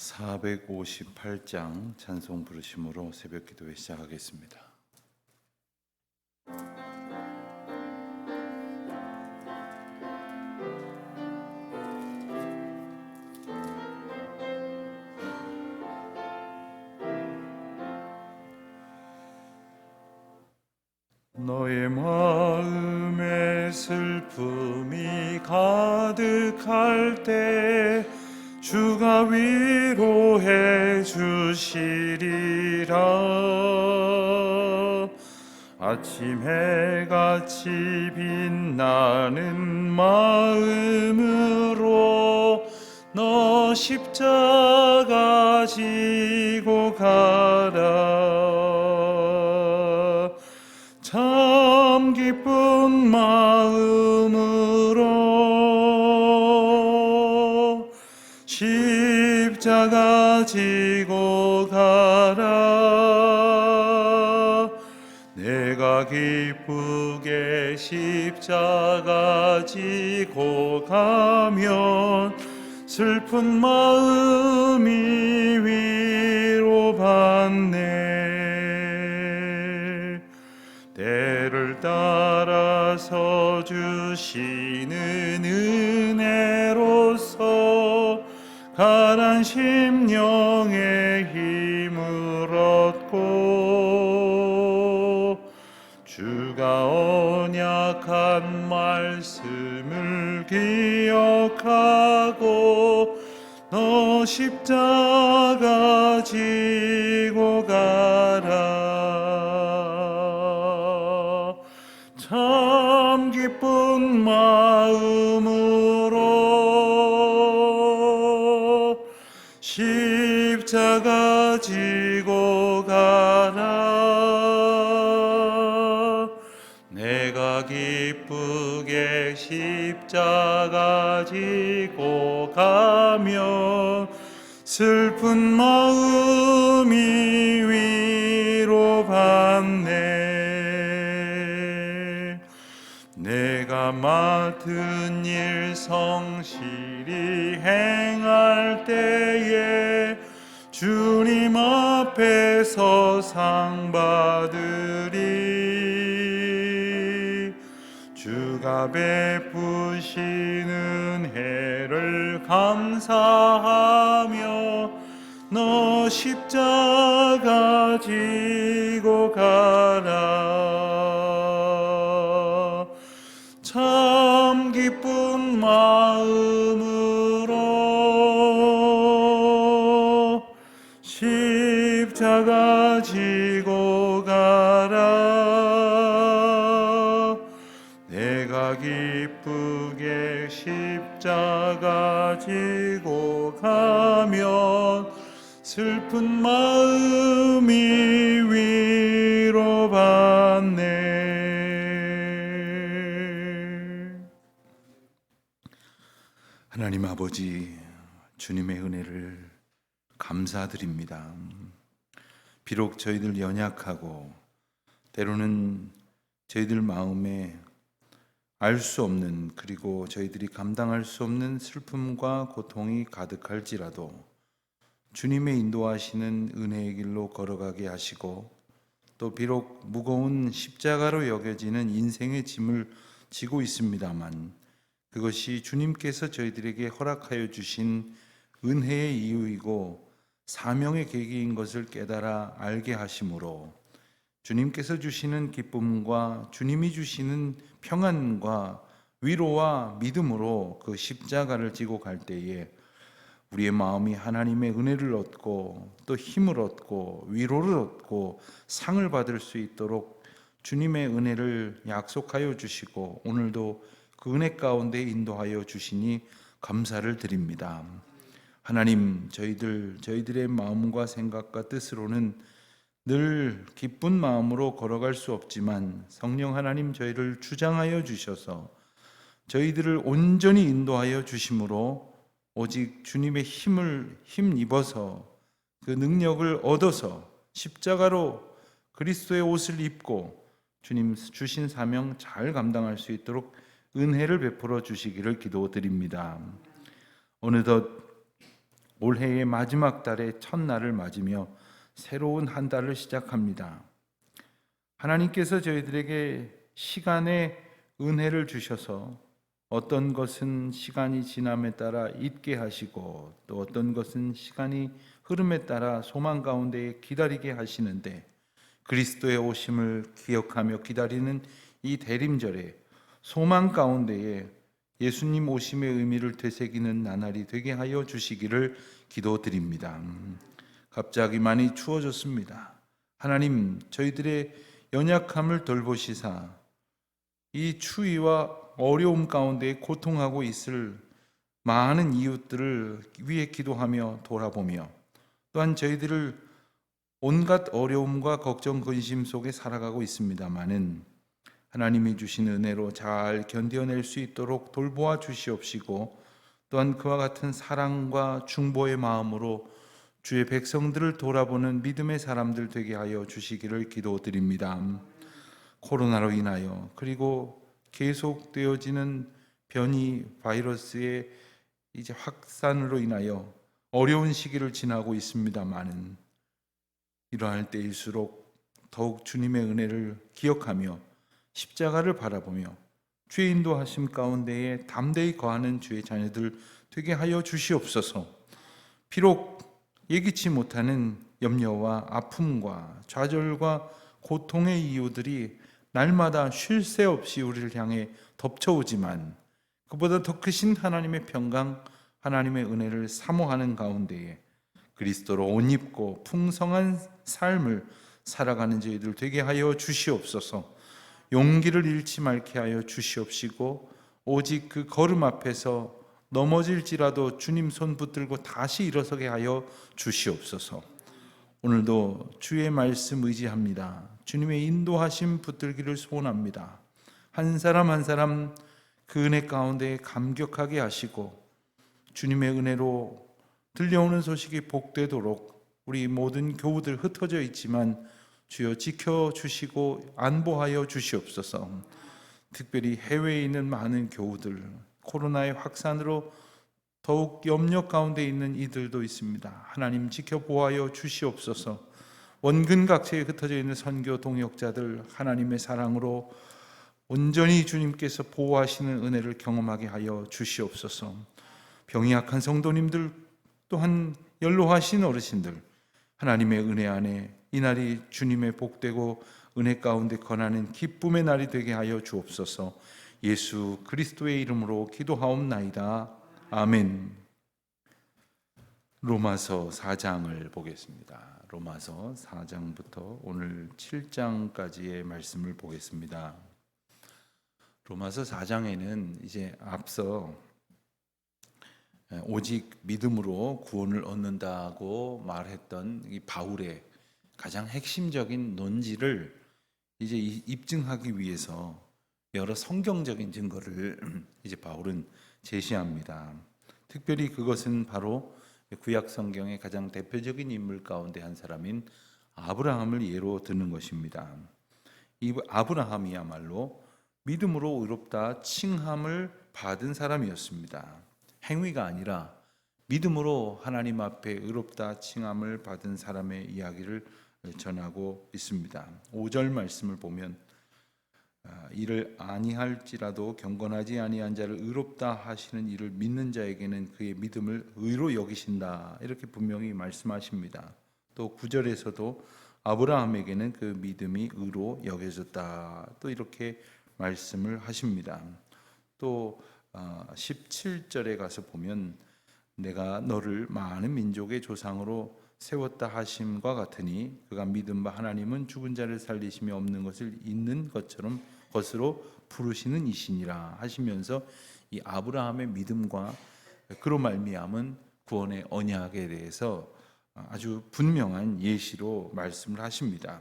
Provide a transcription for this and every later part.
458장 찬송 부르심으로 새벽 기도회 시작하겠습니다. 너의 마음에 슬픔이 가득할 때 주가 위로해 주시리라. 아침 해같이 빛나는 마음으로 너 십자가 지고 가라. 참 기쁜 마음으로 십자가 지고 가라. 내가 기쁘게 십자가 지고 가면 슬픈 마음이 위로받네. 때를 따라서 주시는 은혜로서 가난 심령의 힘을 얻고 주가 언약한 말씀을 기억하고 너 십자가 지고 가라. 참 기쁜 마음으로 십자가 지고 가라. 내가 기쁘게 십자가 지고 가면 슬픈 마음이 위로받네. 내가 맡은 일 성실히 행할 때에 주님 앞에서 상 받으리. 주가 베푸신 은혜를 감사하며 너 십자가 지고 가라. 참 기쁜 마음으로 십자가 지고 가라. 내가 기쁘게 십자가 지고 가면 슬픈 마음이 위로받네. 하나님 아버지, 주님의 은혜를 감사드립니다. 비록 저희들 연약하고 때로는 저희들 마음에 알 수 없는, 그리고 저희들이 감당할 수 없는 슬픔과 고통이 가득할지라도 주님의 인도하시는 은혜의 길로 걸어가게 하시고, 또 비록 무거운 십자가로 여겨지는 인생의 짐을 지고 있습니다만 그것이 주님께서 저희들에게 허락하여 주신 은혜의 이유이고 사명의 계기인 것을 깨달아 알게 하심으로 주님께서 주시는 기쁨과 주님이 주시는 평안과 위로와 믿음으로 그 십자가를 지고 갈 때에 우리의 마음이 하나님의 은혜를 얻고 또 힘을 얻고 위로를 얻고 상을 받을 수 있도록 주님의 은혜를 약속하여 주시고 오늘도 그 은혜 가운데 인도하여 주시니 감사를 드립니다. 하나님, 저희들의 마음과 생각과 뜻으로는 늘 기쁜 마음으로 걸어갈 수 없지만 성령 하나님 저희를 주장하여 주셔서 저희들을 온전히 인도하여 주심으로 오직 주님의 힘입어서 그 능력을 얻어서 십자가로 그리스도의 옷을 입고 주님 주신 사명 잘 감당할 수 있도록 은혜를 베풀어 주시기를 기도드립니다. 어느덧 올해의 마지막 달의 첫날을 맞으며 새로운 한 달을 시작합니다. 하나님께서 저희들에게 시간의 은혜를 주셔서 어떤 것은 시간이 지남에 따라 잊게 하시고 또 어떤 것은 시간이 흐름에 따라 소망 가운데 기다리게 하시는데, 그리스도의 오심을 기억하며 기다리는 이 대림절에 소망 가운데에 예수님 오심의 의미를 되새기는 나날이 되게 하여 주시기를 기도드립니다. 갑자기 많이 추워졌습니다. 하나님, 저희들의 연약함을 돌보시사 이 추위와 어려움 가운데 고통하고 있을 많은 이웃들을 위해 기도하며 돌아보며, 또한 저희들을 온갖 어려움과 걱정, 근심 속에 살아가고 있습니다마는 하나님이 주신 은혜로 잘 견뎌낼 수 있도록 돌보아 주시옵시고, 또한 그와 같은 사랑과 중보의 마음으로 주의 백성들을 돌아보는 믿음의 사람들 되게 하여 주시기를 기도드립니다. 코로나로 인하여 그리고 계속되어지는 변이 바이러스의 이제 확산으로 인하여 어려운 시기를 지나고 있습니다마는, 이러할 때일수록 더욱 주님의 은혜를 기억하며 십자가를 바라보며 주의 인도하심 가운데에 담대히 거하는 주의 자녀들 되게 하여 주시옵소서. 비록 예기치 못하는 염려와 아픔과 좌절과 고통의 이유들이 날마다 쉴 새 없이 우리를 향해 덮쳐오지만, 그보다 더 크신 하나님의 평강, 하나님의 은혜를 사모하는 가운데에 그리스도로 옷 입고 풍성한 삶을 살아가는 저희들 되게 하여 주시옵소서. 용기를 잃지 말게 하여 주시옵시고, 오직 그 걸음 앞에서 넘어질지라도 주님 손 붙들고 다시 일어서게 하여 주시옵소서. 오늘도 주의 말씀 의지합니다. 주님의 인도하심 붙들기를 소원합니다. 한 사람 한 사람 그 은혜 가운데 감격하게 하시고, 주님의 은혜로 들려오는 소식이 복되도록 우리 모든 교우들 흩어져 있지만 주여 지켜주시고 안보하여 주시옵소서. 특별히 해외에 있는 많은 교우들, 코로나의 확산으로 더욱 염려 가운데 있는 이들도 있습니다. 하나님 지켜보아여 주시옵소서. 원근 각지에 흩어져 있는 선교 동역자들 하나님의 사랑으로 온전히 주님께서 보호하시는 은혜를 경험하게 하여 주시옵소서. 병이 약한 성도님들, 또한 연로하신 어르신들, 하나님의 은혜 안에 이날이 주님의 복되고 은혜 가운데 권하는 기쁨의 날이 되게 하여 주옵소서. 예수 그리스도의 이름으로 기도하옵나이다. 아멘. 로마서 4장을 보겠습니다. 로마서 4장부터 오늘 7장까지의 말씀을 보겠습니다. 로마서 4장에는 이제 앞서 오직 믿음으로 구원을 얻는다고 말했던 이 바울의 가장 핵심적인 논지를 이제 입증하기 위해서 여러 성경적인 증거를 이제 바울은 제시합니다. 특별히 그것은 바로 구약 성경의 가장 대표적인 인물 가운데 한 사람인 아브라함을 예로 드는 것입니다. 이 아브라함이야말로 믿음으로 의롭다 칭함을 받은 사람이었습니다. 행위가 아니라 믿음으로 하나님 앞에 의롭다 칭함을 받은 사람의 이야기를 전하고 있습니다. 5절 말씀을 보면 이를 아니할지라도 경건하지 아니한 자를 의롭다 하시는 이를 믿는 자에게는 그의 믿음을 의로 여기신다, 이렇게 분명히 말씀하십니다. 또 9절에서도 아브라함에게는 그 믿음이 의로 여겨졌다, 또 이렇게 말씀을 하십니다. 또 17절에 가서 보면 내가 너를 많은 민족의 조상으로 세웠다 하심과 같으니 그가 믿은 바 하나님은 죽은 자를 살리시며 없는 것을 있는 것처럼 것으로 부르시는 이시니라 하시면서 이 아브라함의 믿음과 그로 말미암은 구원의 언약에 대해서 아주 분명한 예시로 말씀을 하십니다.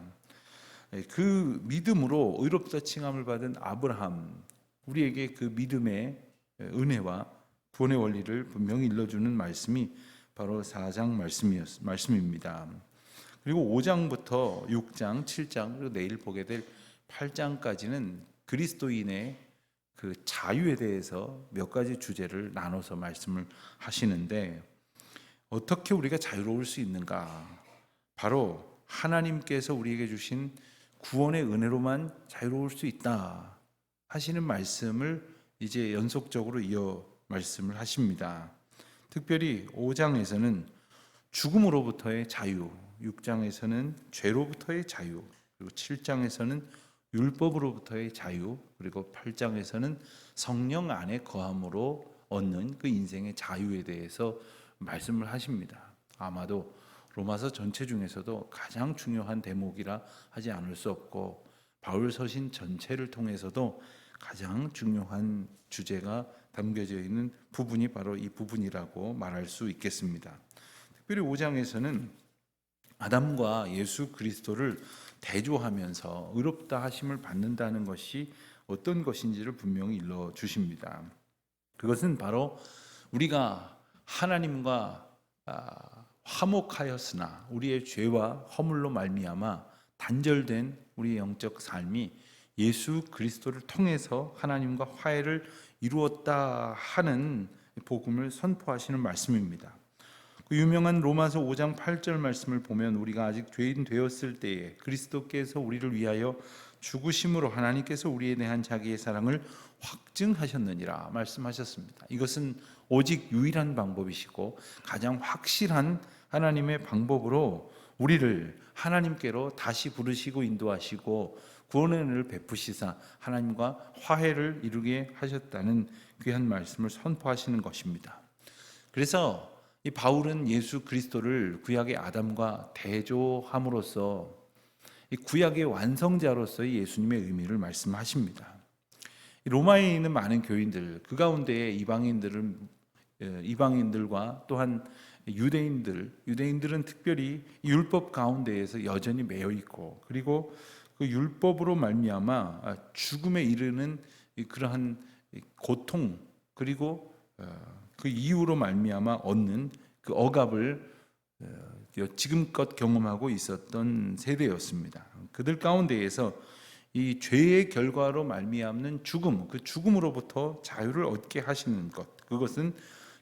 그 믿음으로 의롭다 칭함을 받은 아브라함, 우리에게 그 믿음의 은혜와 구원의 원리를 분명히 일러주는 말씀이 바로 4장 말씀입니다. 그리고 5장부터 6장, 7장, 그리고 내일 보게 될 8장까지는 그리스도인의 그 자유에 대해서 몇 가지 주제를 나눠서 말씀을 하시는데, 어떻게 우리가 자유로울 수 있는가? 바로 하나님께서 우리에게 주신 구원의 은혜로만 자유로울 수 있다 하시는 말씀을 이제 연속적으로 이어 말씀을 하십니다. 특별히 5장에서는 죽음으로부터의 자유, 6장에서는 죄로부터의 자유, 그리고 7장에서는 율법으로부터의 자유, 그리고 8장에서는 성령 안에 거함으로 얻는 그 인생의 자유에 대해서 말씀을 하십니다. 아마도 로마서 전체 중에서도 가장 중요한 대목이라 하지 않을 수 없고, 바울 서신 전체를 통해서도 가장 중요한 주제가 담겨져 있는 부분이 바로 이 부분이라고 말할 수 있겠습니다. 특별히 5장에서는 아담과 예수 그리스도를 대조하면서 의롭다 하심을 받는다는 것이 어떤 것인지를 분명히 일러 주십니다. 그것은 바로 우리가 하나님과 화목하였으나 우리의 죄와 허물로 말미암아 단절된 우리의 영적 삶이 예수 그리스도를 통해서 하나님과 화해를 이루었다 하는 복음을 선포하시는 말씀입니다. 그 유명한 로마서 5장 8절 말씀을 보면 우리가 아직 죄인 되었을 때에 그리스도께서 우리를 위하여 죽으심으로 하나님께서 우리에 대한 자기의 사랑을 확증하셨느니라 말씀하셨습니다. 이것은 오직 유일한 방법이시고 가장 확실한 하나님의 방법으로 우리를 하나님께로 다시 부르시고 인도하시고 구원의 은혜를 베푸시사 하나님과 화해를 이루게 하셨다는 귀한 말씀을 선포하시는 것입니다. 그래서 이 바울은 예수 그리스도를 구약의 아담과 대조함으로써 이 구약의 완성자로서의 예수님의 의미를 말씀하십니다. 로마에 있는 많은 교인들, 그 가운데에 이방인들과 또한 유대인들은 특별히 율법 가운데에서 여전히 매여 있고, 그리고 그 율법으로 말미암아 죽음에 이르는 그러한 고통, 그리고 그 이유로 말미암아 얻는 그 억압을 지금껏 경험하고 있었던 세대였습니다. 그들 가운데에서 이 죄의 결과로 말미암는 죽음, 그 죽음으로부터 자유를 얻게 하시는 것, 그것은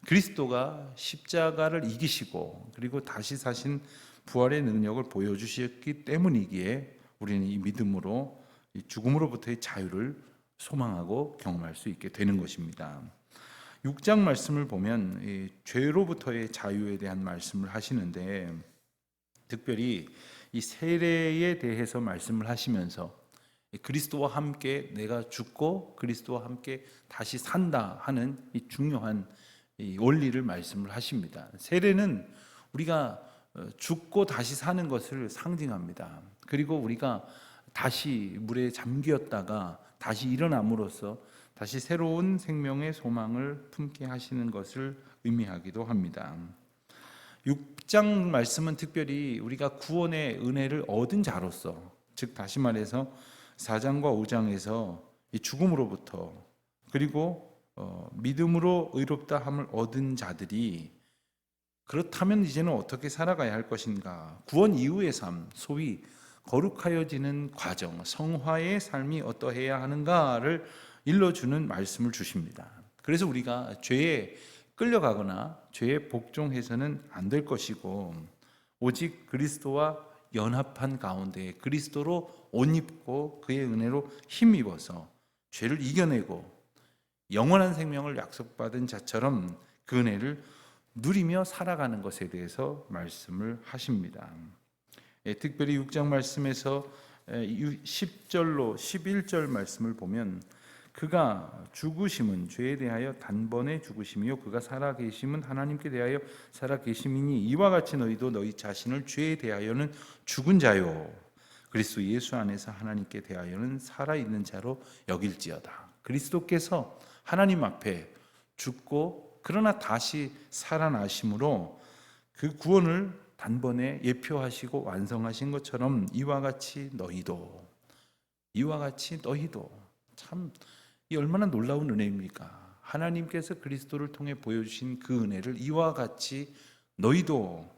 그리스도가 십자가를 이기시고 그리고 다시 사신 부활의 능력을 보여주셨기 때문이기에 우리는 이 믿음으로 이 죽음으로부터의 자유를 소망하고 경험할 수 있게 되는 것입니다. 6장 말씀을 보면 이 죄로부터의 자유에 대한 말씀을 하시는데, 특별히 이 세례에 대해서 말씀을 하시면서 그리스도와 함께 내가 죽고 그리스도와 함께 다시 산다 하는 이 중요한 이 원리를 말씀을 하십니다. 세례는 우리가 죽고 다시 사는 것을 상징합니다. 그리고 우리가 다시 물에 잠겼다가 다시 일어남으로써 다시 새로운 생명의 소망을 품게 하시는 것을 의미하기도 합니다. 6장 말씀은 특별히 우리가 구원의 은혜를 얻은 자로서, 즉 다시 말해서 4장과 5장에서 이 죽음으로부터 그리고 믿음으로 의롭다 함을 얻은 자들이 그렇다면 이제는 어떻게 살아가야 할 것인가, 구원 이후의 삶, 소위 거룩하여지는 과정, 성화의 삶이 어떠해야 하는가를 일러주는 말씀을 주십니다. 그래서 우리가 죄에 끌려가거나 죄에 복종해서는 안 될 것이고, 오직 그리스도와 연합한 가운데 그리스도로 옷 입고 그의 은혜로 힘입어서 죄를 이겨내고 영원한 생명을 약속받은 자처럼 그 은혜를 누리며 살아가는 것에 대해서 말씀을 하십니다. 특별히 6장 말씀에서 10절로 11절 말씀을 보면 그가 죽으심은 죄에 대하여 단번에 죽으심이요 그가 살아계심은 하나님께 대하여 살아계심이니 이와 같이 너희도 너희 자신을 죄에 대하여는 죽은 자요 그리스도 예수 안에서 하나님께 대하여는 살아있는 자로 여길지어다. 그리스도께서 하나님 앞에 죽고 그러나 다시 살아나심으로 그 구원을 단번에 예표하시고 완성하신 것처럼 이와 같이 너희도 참 이 얼마나 놀라운 은혜입니까? 하나님께서 그리스도를 통해 보여주신 그 은혜를 이와 같이 너희도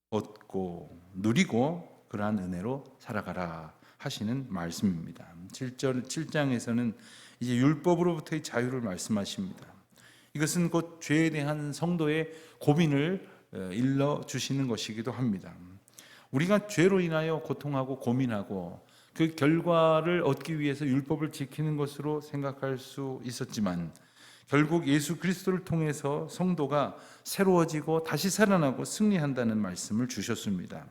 얻고 누리고 그러한 은혜로 살아가라 하시는 말씀입니다. 7장에서는 이제 율법으로부터의 자유를 말씀하십니다. 이것은 곧 죄에 대한 성도의 고민을 일러 주시는 것이기도 합니다. 우리가 죄로 인하여 고통하고 고민하고 그 결과를 얻기 위해서 율법을 지키는 것으로 생각할 수 있었지만 결국 예수 그리스도를 통해서 성도가 새로워지고 다시 살아나고 승리한다는 말씀을 주셨습니다.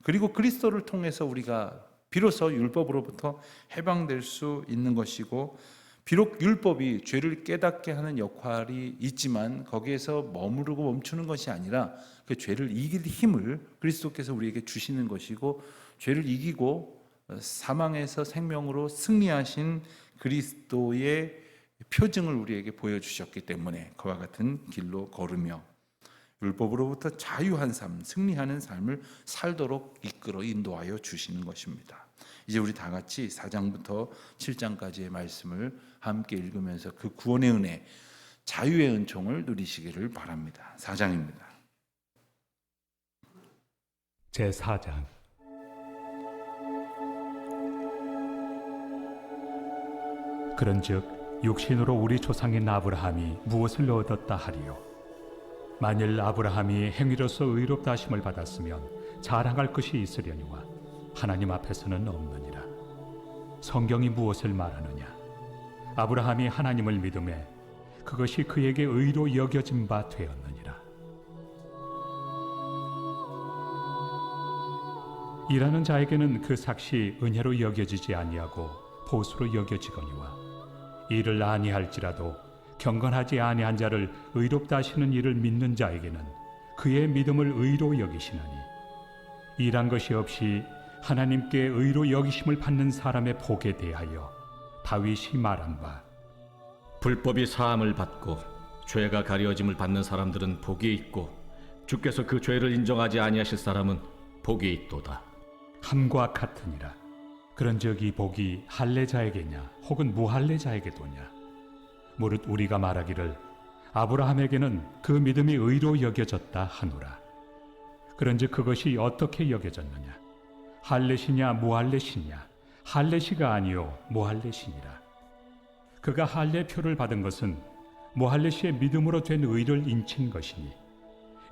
그리고 그리스도를 통해서 우리가 비로소 율법으로부터 해방될 수 있는 것이고, 비록 율법이 죄를 깨닫게 하는 역할이 있지만 거기에서 머무르고 멈추는 것이 아니라 그 죄를 이길 힘을 그리스도께서 우리에게 주시는 것이고, 죄를 이기고 사망에서 생명으로 승리하신 그리스도의 표징을 우리에게 보여주셨기 때문에 그와 같은 길로 걸으며 율법으로부터 자유한 삶, 승리하는 삶을 살도록 이끌어 인도하여 주시는 것입니다. 이제 우리 다 같이 4장부터 7장까지의 말씀을 함께 읽으면서 그 구원의 은혜, 자유의 은총을 누리시기를 바랍니다. 4장입니다. 제4장. 그런즉 육신으로 우리 조상인 아브라함이 무엇을 얻었다 하리요? 만일 아브라함이 행위로서 의롭다 하심을 받았으면 자랑할 것이 있으려니와 하나님 앞에서는 없느니라. 성경이 무엇을 말하느냐? 아브라함이 하나님을 믿음에 그것이 그에게 의로 여겨진 바 되었느니라. 일하는 자에게는 그 삭시 은혜로 여겨지지 아니하고 보수로 여겨지거니와 일을 아니할지라도 경건하지 아니한 자를 의롭다 하시는 이를 믿는 자에게는 그의 믿음을 의로 여기시나니, 일한 것이 없이 하나님께 의로 여기심을 받는 사람의 복에 대하여 다윗이 말한 바, 불법이 사함을 받고 죄가 가려짐을 받는 사람들은 복이 있고 주께서 그 죄를 인정하지 아니하실 사람은 복이 있도다 함과 같으니라. 그런즉 이 복이 할례자에게냐 혹은 무할례자에게도냐? 무릇 우리가 말하기를 아브라함에게는 그 믿음이 의로 여겨졌다 하노라. 그런즉 그것이 어떻게 여겨졌느냐? 할례시냐 무할례시냐? 할례시가 아니요 무할례시니라. 그가 할례표를 받은 것은 무할례시의 믿음으로 된 의를 인친 것이니,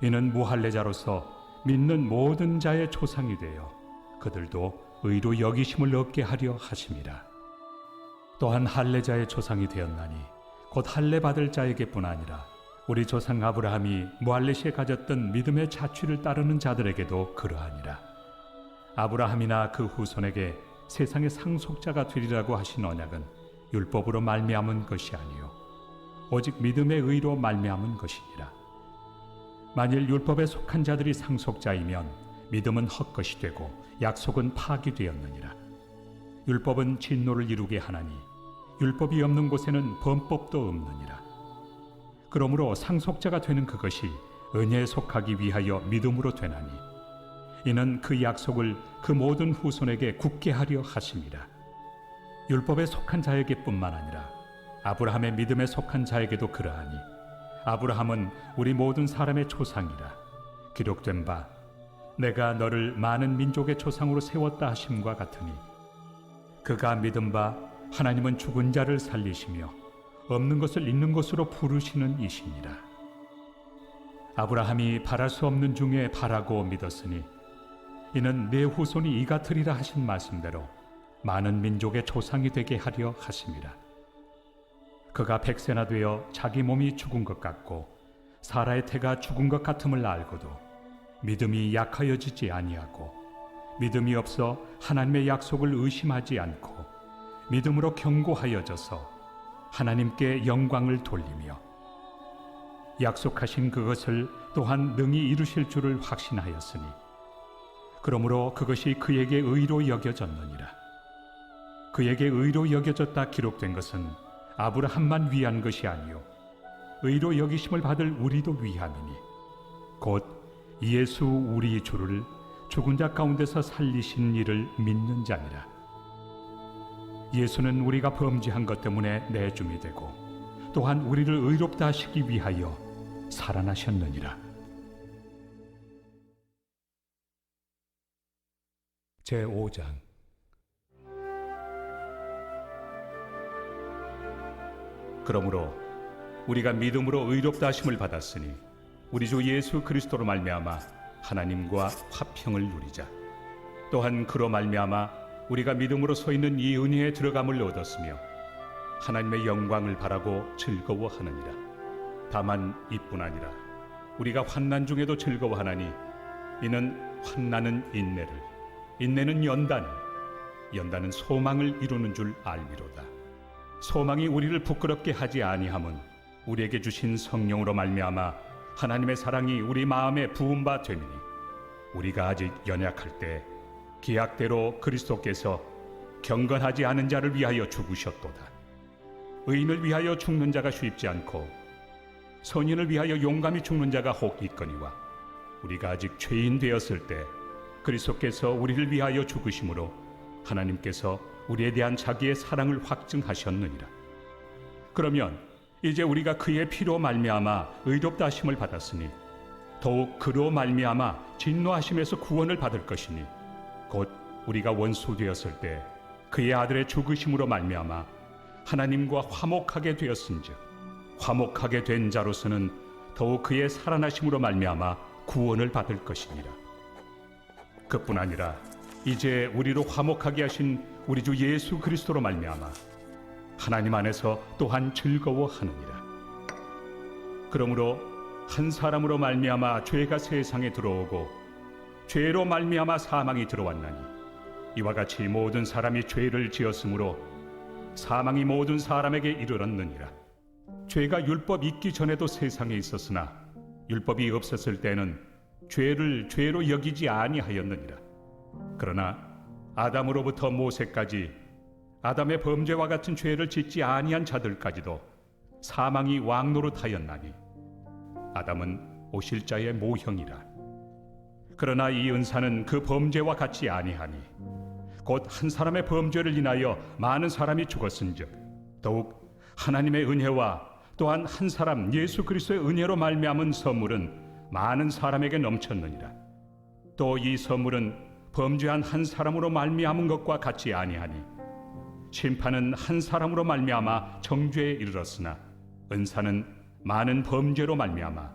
이는 무할례자로서 믿는 모든 자의 조상이 되어 그들도 의로 여기심을 얻게 하려 하심이라. 또한 할례자의 조상이 되었나니 곧 할례 받을 자에게뿐 아니라 우리 조상 아브라함이 무할례시에 가졌던 믿음의 자취를 따르는 자들에게도 그러하니라. 아브라함이나 그 후손에게 세상의 상속자가 되리라고 하신 언약은 율법으로 말미암은 것이 아니요 오직 믿음의 의로 말미암은 것이니라. 만일 율법에 속한 자들이 상속자이면 믿음은 헛것이 되고 약속은 파기되었느니라. 율법은 진노를 이루게 하나니 율법이 없는 곳에는 범법도 없느니라. 그러므로 상속자가 되는 그것이 은혜에 속하기 위하여 믿음으로 되나니, 이는 그 약속을 그 모든 후손에게 굳게 하려 하심이라. 율법에 속한 자에게뿐만 아니라 아브라함의 믿음에 속한 자에게도 그러하니, 아브라함은 우리 모든 사람의 조상이라. 기록된 바 내가 너를 많은 민족의 조상으로 세웠다 하심과 같으니, 그가 믿은 바 하나님은 죽은 자를 살리시며 없는 것을 있는 것으로 부르시는 이시니라. 아브라함이 바랄 수 없는 중에 바라고 믿었으니, 이는 내 후손이 이 같으리라 하신 말씀대로 많은 민족의 조상이 되게 하려 하심이라. 그가 100세나 되어 자기 몸이 죽은 것 같고 사라의 태가 죽은 것 같음을 알고도 믿음이 약하여지지 아니하고 믿음이 없어 하나님의 약속을 의심하지 않고 믿음으로 견고하여져서 하나님께 영광을 돌리며 약속하신 그것을 또한 능히 이루실 줄을 확신하였으니, 그러므로 그것이 그에게 의로 여겨졌느니라. 그에게 의로 여겨졌다 기록된 것은 아브라함만 위한 것이 아니요 의로 여기심을 받을 우리도 위함이니, 곧 예수 우리 주를 죽은 자 가운데서 살리신 이를 믿는 자니라. 예수는 우리가 범죄한 것 때문에 내줌이 되고 또한 우리를 의롭다 하시기 위하여 살아나셨느니라. 제5장. 그러므로 우리가 믿음으로 의롭다 하심을 받았으니 우리 주 예수 그리스도로 말미암아 하나님과 화평을 누리자. 또한 그로 말미암아 우리가 믿음으로 서 있는 이 은혜에 들어감을 얻었으며 하나님의 영광을 바라고 즐거워하느니라. 다만 이뿐 아니라 우리가 환난 중에도 즐거워하나니 이는 환난은 인내를, 인내는 연단을, 연단은 소망을 이루는 줄 알미로다. 소망이 우리를 부끄럽게 하지 아니함은 우리에게 주신 성령으로 말미암아 하나님의 사랑이 우리 마음에 부은 바 됨이니 우리가 아직 연약할 때 기약대로 그리스도께서 경건하지 않은 자를 위하여 죽으셨도다. 의인을 위하여 죽는 자가 쉽지 않고 선인을 위하여 용감히 죽는 자가 혹 있거니와 우리가 아직 죄인 되었을 때 그리스도께서 우리를 위하여 죽으심으로 하나님께서 우리에 대한 자기의 사랑을 확증하셨느니라. 그러면 이제 우리가 그의 피로 말미암아 의롭다 하심을 받았으니 더욱 그로 말미암아 진노하심에서 구원을 받을 것이니 곧 우리가 원수 되었을 때 그의 아들의 죽으심으로 말미암아 하나님과 화목하게 되었은즉 화목하게 된 자로서는 더욱 그의 살아나심으로 말미암아 구원을 받을 것이니라. 그뿐 아니라 이제 우리로 화목하게 하신 우리 주 예수 그리스도로 말미암아 하나님 안에서 또한 즐거워하느니라. 그러므로 한 사람으로 말미암아 죄가 세상에 들어오고 죄로 말미암아 사망이 들어왔나니 이와 같이 모든 사람이 죄를 지었으므로 사망이 모든 사람에게 이르렀느니라. 죄가 율법 있기 전에도 세상에 있었으나 율법이 없었을 때는 죄를 죄로 여기지 아니하였느니라. 그러나 아담으로부터 모세까지 아담의 범죄와 같은 죄를 짓지 아니한 자들까지도 사망이 왕노릇하였나니 아담은 오실 자의 모형이라. 그러나 이 은사는 그 범죄와 같지 아니하니 곧 한 사람의 범죄를 인하여 많은 사람이 죽었은즉 더욱 하나님의 은혜와 또한 한 사람 예수 그리스도의 은혜로 말미암은 선물은 많은 사람에게 넘쳤느니라. 또 이 선물은 범죄한 한 사람으로 말미암은 것과 같지 아니하니 심판은 한 사람으로 말미암아 정죄에 이르렀으나 은사는 많은 범죄로 말미암아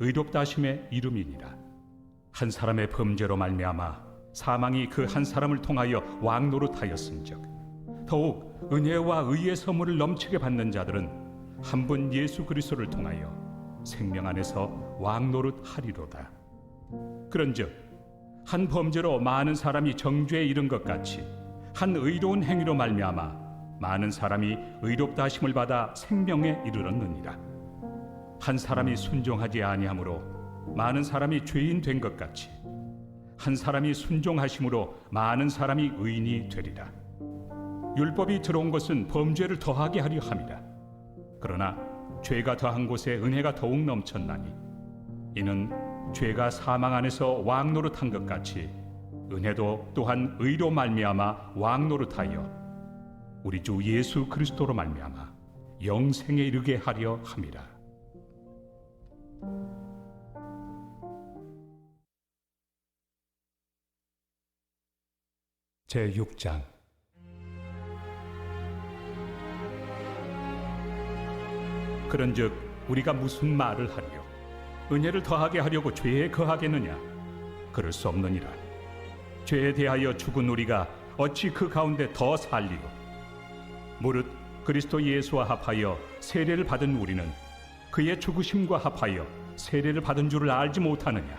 의롭다 하심의 이름이니라. 한 사람의 범죄로 말미암아 사망이 그 한 사람을 통하여 왕노릇하였은즉 더욱 은혜와 의의 선물을 넘치게 받는 자들은 한 분 예수 그리스도를 통하여 생명 안에서 왕노릇하리로다. 그런즉 한 범죄로 많은 사람이 정죄에 이른 것 같이 한 의로운 행위로 말미암아 많은 사람이 의롭다 하심을 받아 생명에 이르렀느니라. 한 사람이 순종하지 아니하므로 많은 사람이 죄인 된 것 같이 한 사람이 순종하심으로 많은 사람이 의인이 되리라. 율법이 들어온 것은 범죄를 더하게 하려 함이라. 그러나 죄가 더한 곳에 은혜가 더욱 넘쳤나니 이는 죄가 사망 안에서 왕노릇한 것 같이 은혜도 또한 의로 말미암아 왕노릇하여 우리 주 예수 그리스도로 말미암아 영생에 이르게 하려 함이라. 제6장. 그런즉 우리가 무슨 말을 하리요? 은혜를 더하게 하려고 죄에 거하겠느냐? 그럴 수 없느니라. 죄에 대하여 죽은 우리가 어찌 그 가운데 더 살리고 무릇 그리스도 예수와 합하여 세례를 받은 우리는 그의 죽으심과 합하여 세례를 받은 줄을 알지 못하느냐?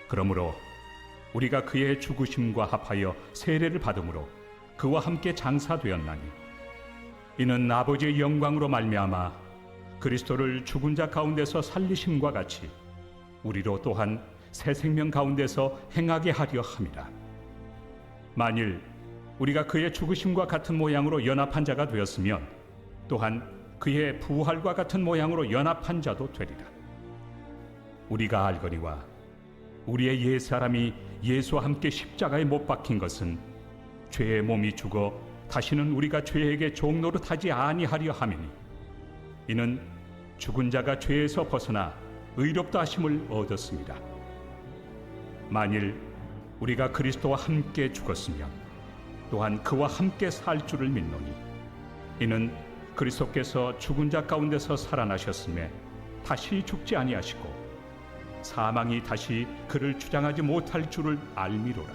그러므로 우리가 그의 죽으심과 합하여 세례를 받음으로 그와 함께 장사되었나니 이는 아버지의 영광으로 말미암아 그리스도를 죽은 자 가운데서 살리심과 같이 우리로 또한 새 생명 가운데서 행하게 하려 함이라. 만일 우리가 그의 죽으심과 같은 모양으로 연합한 자가 되었으면 또한 그의 부활과 같은 모양으로 연합한 자도 되리라. 우리가 알거니와 우리의 옛사람이 예수와 함께 십자가에 못 박힌 것은 죄의 몸이 죽어 다시는 우리가 죄에게 종노릇하지 아니하려 함이니 이는 죽은 자가 죄에서 벗어나 의롭다 하심을 얻었습니다. 만일 우리가 그리스도와 함께 죽었으면 또한 그와 함께 살 줄을 믿노니 이는 그리스도께서 죽은 자 가운데서 살아나셨음에 다시 죽지 아니하시고 사망이 다시 그를 주장하지 못할 줄을 알미로라.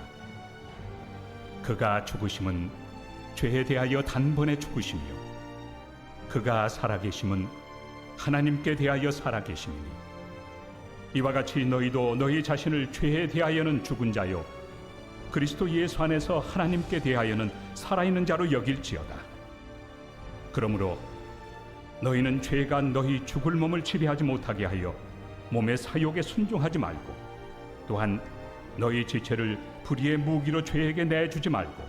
그가 죽으심은 죄에 대하여 단번에 죽으심이요 그가 살아계심은 하나님께 대하여 살아계심이니 이와 같이 너희도 너희 자신을 죄에 대하여는 죽은 자요 그리스도 예수 안에서 하나님께 대하여는 살아있는 자로 여길지어다. 그러므로 너희는 죄가 너희 죽을 몸을 지배하지 못하게 하여 몸의 사욕에 순종하지 말고 또한 너희 지체를 불의의 무기로 죄에게 내주지 말고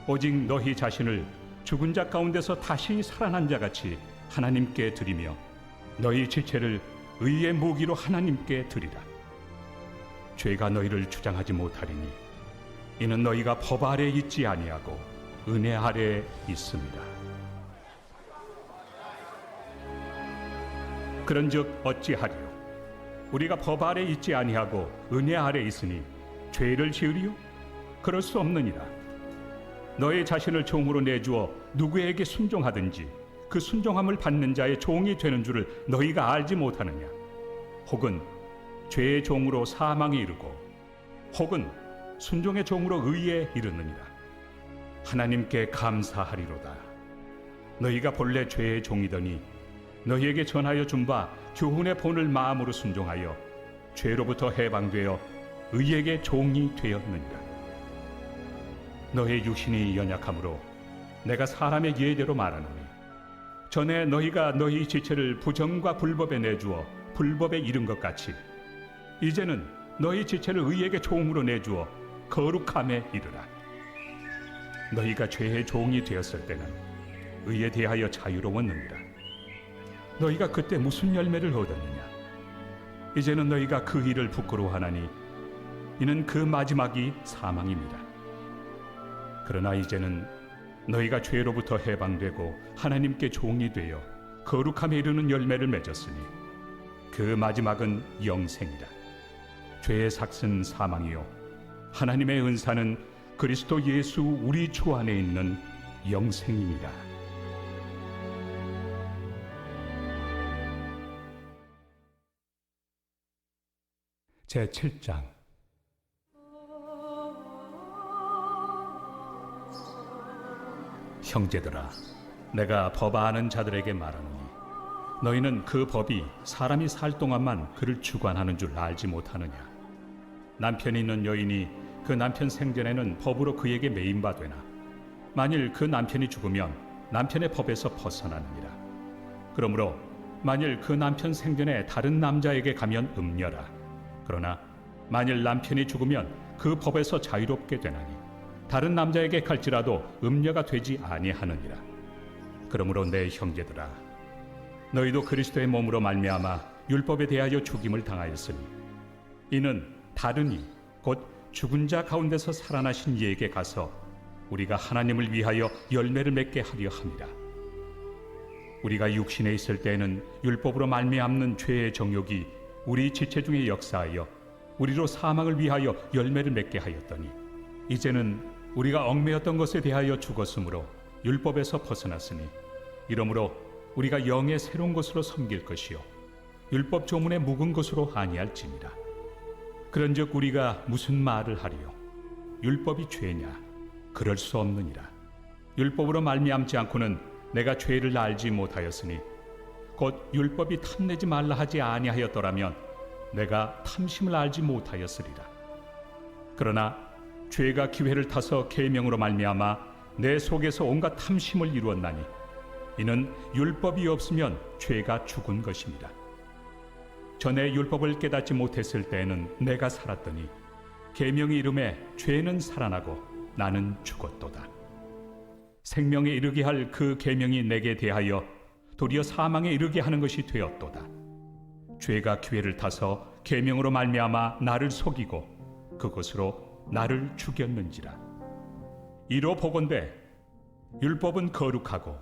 오직 너희 자신을 죽은 자 가운데서 다시 살아난 자같이 하나님께 드리며 너희 지체를 의의 무기로 하나님께 드리라. 죄가 너희를 주장하지 못하리니 이는 너희가 법 아래 있지 아니하고 은혜 아래 있습니다. 그런즉 어찌하리요? 우리가 법 아래 있지 아니하고 은혜 아래 있으니 죄를 지으리요? 그럴 수 없느니라. 너희 자신을 종으로 내주어 누구에게 순종하든지 그 순종함을 받는 자의 종이 되는 줄을 너희가 알지 못하느냐? 혹은 죄의 종으로 사망에 이르고 혹은 순종의 종으로 의에 이르느니라. 하나님께 감사하리로다. 너희가 본래 죄의 종이더니 너희에게 전하여 준 바 교훈의 본을 마음으로 순종하여 죄로부터 해방되어 의에게 종이 되었느니라. 너희 육신이 연약함으로 내가 사람의 예대로 말하노니 전에 너희가 너희 지체를 부정과 불법에 내주어 불법에 이른 것 같이 이제는 너희 지체를 의에게 종으로 내주어 거룩함에 이르라. 너희가 죄의 종이 되었을 때는 의에 대하여 자유로웠느니라. 너희가 그때 무슨 열매를 얻었느냐? 이제는 너희가 그 일을 부끄러워하나니 이는 그 마지막이 사망입니다. 그러나 이제는 너희가 죄로부터 해방되고 하나님께 종이 되어 거룩함에 이르는 열매를 맺었으니 그 마지막은 영생이라. 죄의 삭은 사망이요 하나님의 은사는 그리스도 예수 우리 주 안에 있는 영생입니다. 제7장 형제들아, 내가 법 아는 자들에게 말하노니 너희는 그 법이 사람이 살 동안만 그를 주관하는 줄 알지 못하느냐? 남편이 있는 여인이 그 남편 생전에는 법으로 그에게 매인바 되나 만일 그 남편이 죽으면 남편의 법에서 벗어나느니라. 그러므로 만일 그 남편 생전에 다른 남자에게 가면 음녀라. 그러나 만일 남편이 죽으면 그 법에서 자유롭게 되나니 다른 남자에게 갈지라도 음녀가 되지 아니하느니라. 그러므로 내 형제들아, 너희도 그리스도의 몸으로 말미암아 율법에 대하여 죽임을 당하였으니 이는 다르니 곧 죽은 자 가운데서 살아나신 이에게 가서 우리가 하나님을 위하여 열매를 맺게 하려 함이라. 우리가 육신에 있을 때에는 율법으로 말미암는 죄의 정욕이 우리 지체 중에 역사하여 우리로 사망을 위하여 열매를 맺게 하였더니 이제는 우리가 얽매였던 것에 대하여 죽었으므로 율법에서 벗어났으니 이러므로 우리가 영의 새로운 것으로 섬길 것이요 율법 조문에 묵은 것으로 아니할지니라. 그런즉 우리가 무슨 말을 하리요? 율법이 죄냐? 그럴 수 없느니라. 율법으로 말미암지 않고는 내가 죄를 알지 못하였으니 곧 율법이 탐내지 말라 하지 아니하였더라면 내가 탐심을 알지 못하였으리라. 그러나 죄가 기회를 타서 계명으로 말미암아 내 속에서 온갖 탐심을 이루었나니 이는 율법이 없으면 죄가 죽은 것입니다. 전에 율법을 깨닫지 못했을 때에는 내가 살았더니 계명이 이름에 죄는 살아나고 나는 죽었도다. 생명에 이르게 할 그 계명이 내게 대하여 도리어 사망에 이르게 하는 것이 되었도다. 죄가 기회를 타서 계명으로 말미암아 나를 속이고 그것으로 나를 죽였는지라. 이로 보건대 율법은 거룩하고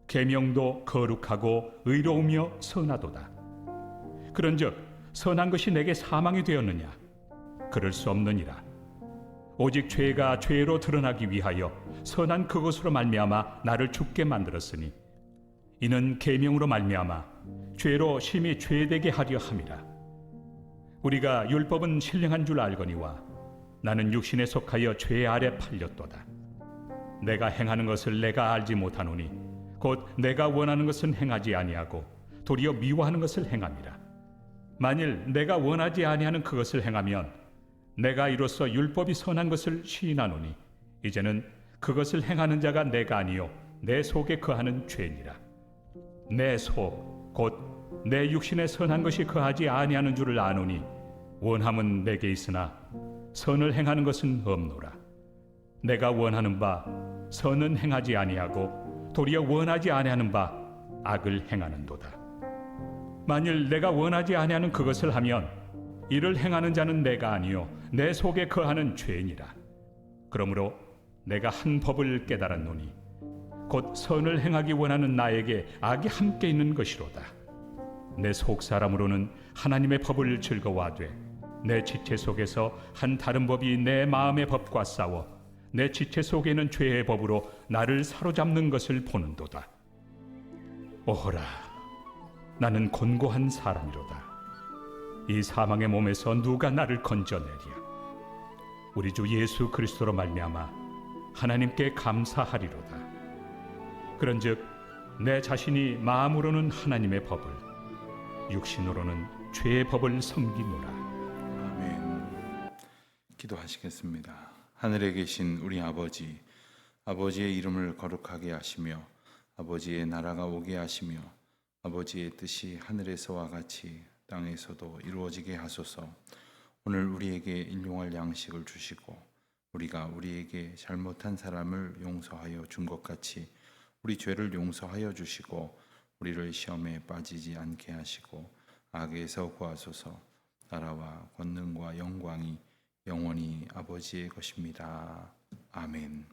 계명도 거룩하고 의로우며 선하도다. 그런즉 선한 것이 내게 사망이 되었느냐? 그럴 수 없느니라. 오직 죄가 죄로 드러나기 위하여 선한 그것으로 말미암아 나를 죽게 만들었으니 이는 계명으로 말미암아 죄로 심히 죄되게 하려 함이라. 우리가 율법은 신령한 줄 알거니와 나는 육신에 속하여 죄 아래 팔렸도다. 내가 행하는 것을 내가 알지 못하노니 곧 내가 원하는 것은 행하지 아니하고 도리어 미워하는 것을 행함이라. 만일 내가 원하지 아니하는 그것을 행하면 내가 이로써 율법이 선한 것을 시인하노니 이제는 그것을 행하는 자가 내가 아니요 내 속에 거하는 죄니라. 내 속 곧 내 육신에 선한 것이 거하지 아니하는 줄을 아노니 원함은 내게 있으나 선을 행하는 것은 없노라. 내가 원하는 바 선은 행하지 아니하고 도리어 원하지 아니하는 바 악을 행하는도다. 만일 내가 원하지 아니하는 그것을 하면 이를 행하는 자는 내가 아니요 내 속에 거하는 죄니라. 그러므로 내가 한 법을 깨달았노니 곧 선을 행하기 원하는 나에게 악이 함께 있는 것이로다. 내 속 사람으로는 하나님의 법을 즐거워하되 내 지체 속에서 한 다른 법이 내 마음의 법과 싸워 내 지체 속에는 죄의 법으로 나를 사로잡는 것을 보는도다. 오호라, 나는 곤고한 사람이로다. 이 사망의 몸에서 누가 나를 건져내랴. 우리 주 예수 그리스도로 말미암아 하나님께 감사하리로다. 그런즉 내 자신이 마음으로는 하나님의 법을, 육신으로는 죄의 법을 섬기노라. 아멘. 기도하시겠습니다. 하늘에 계신 우리 아버지, 아버지의 이름을 거룩하게 하시며 아버지의 나라가 오게 하시며 아버지의 뜻이 하늘에서와 같이 땅에서도 이루어지게 하소서. 오늘 우리에게 일용할 양식을 주시고 우리가 우리에게 잘못한 사람을 용서하여 준 것 같이 우리 죄를 용서하여 주시고 우리를 시험에 빠지지 않게 하시고 악에서 구하소서. 나라와 권능과 영광이 영원히 아버지의 것입니다. 아멘.